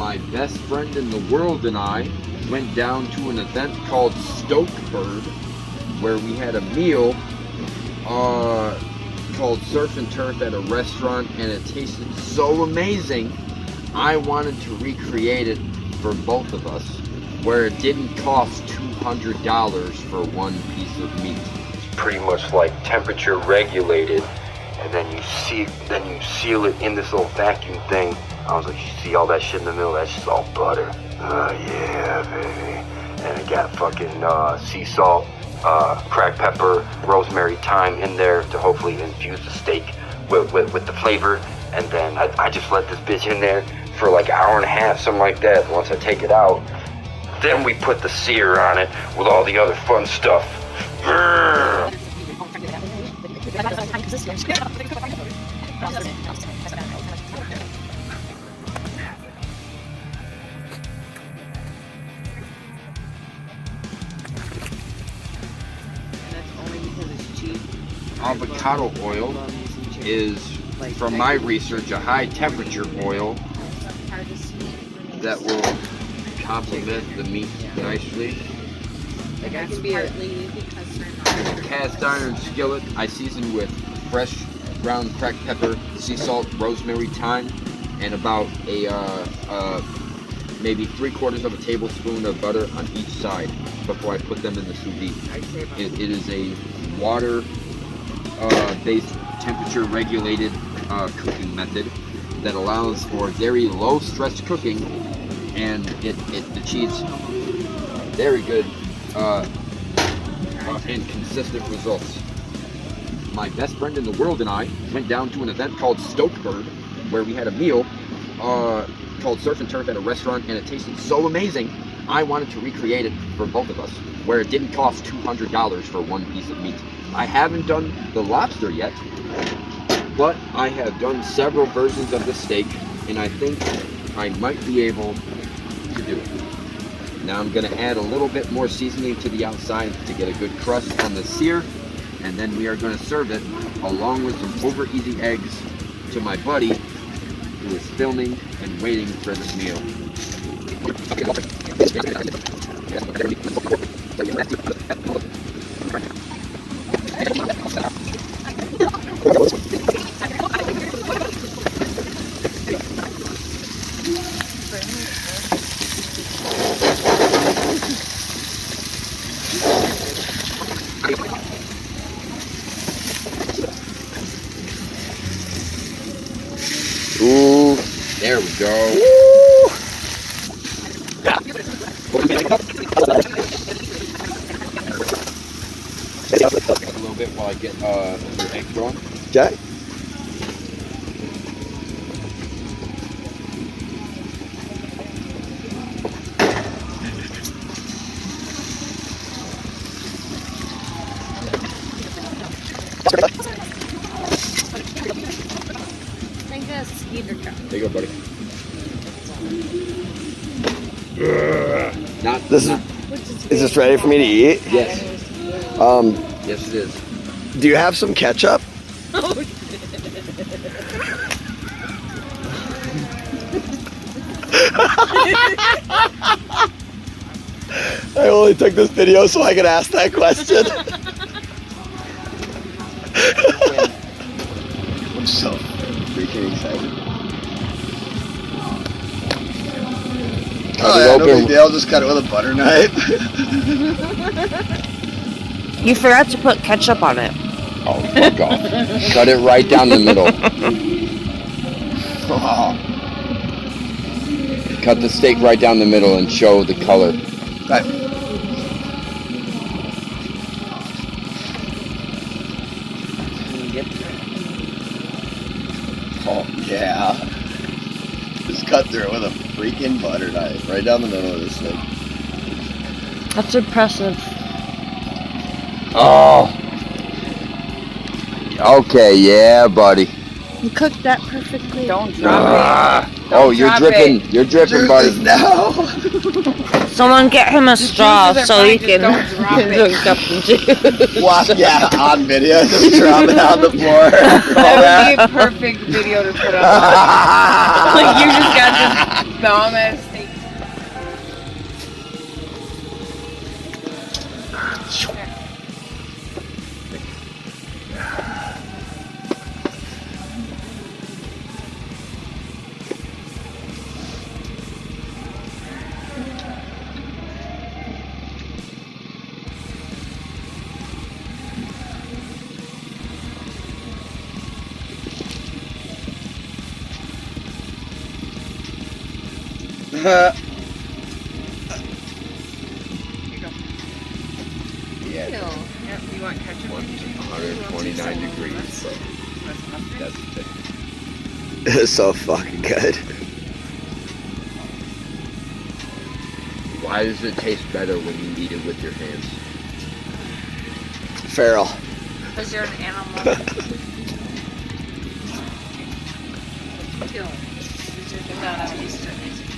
my best friend in the world and I went down to an event called Stokebird, where we had a meal called Surf and Turf at a restaurant, and it tasted so amazing. I wanted to recreate it for both of us, where it didn't cost $200 for one piece of meat. It's pretty much like temperature regulated, and then you seal it in this little vacuum thing. I was like, you see all that shit in the middle? That's just all butter. Yeah, baby. And it got fucking sea salt, cracked pepper, rosemary, thyme in there to hopefully infuse the steak with the flavor. And then I just let this bitch in there for like an hour and a half, something like that. Once I take it out, then we put the sear on it with all the other fun stuff. Avocado oil is, from my research, a high temperature oil that will complement the meat nicely. Cast iron skillet I season with fresh ground cracked pepper, sea salt, rosemary, thyme, and about a maybe 3/4 of a tablespoon of butter on each side before I put them in the sous vide. It is a water based temperature regulated cooking method that allows for very low stress cooking, and it achieves very good and consistent results. My best friend in the world and I went down to an event called Stokebird, where we had a meal called Surf and Turf at a restaurant, and it tasted so amazing. I wanted to recreate it for both of us, where it didn't cost $200 for one piece of meat. I haven't done the lobster yet, but I have done several versions of the steak, and I think I might be able to do it. Now I'm going to add a little bit more seasoning to the outside to get a good crust on the sear, and then we are going to serve it along with some over easy eggs to my buddy who is filming and waiting for this meal. Ooh, there we go. Woo! A little bit while I get your egg going. Okay. There you go, buddy. Is this ready for me to eat? Yes. Yes, it is. Do you have some ketchup? I only took this video so I could ask that question. I'm so freaking excited. Cut it open. No big deal, just cut it with a butter knife. You forgot to put ketchup on it. Oh, fuck off. Cut it right down the middle. Oh. Cut the steak right down the middle and show the color. Right. Oh, yeah. Just cut through it with a freaking butter knife right down the middle of this thing. That's impressive. Oh. Okay, yeah, buddy. You cooked that perfectly. Don't drop it. Oh, you're drop dripping. it. You're dripping, buddy. No. Someone get him a straw juices are so he fine, can just don't drop it. drink up the juice. Watch, yeah, on video, just drop it on the floor. All That would be a perfect video to put up. Like you just got this thumb at a steak. Yeah. Yep, you want ketchup? 129 degrees. So that's It's so fucking good. why does it taste better when you eat it with your hands? Feral. Because you're an animal. Kill. These are not used to it.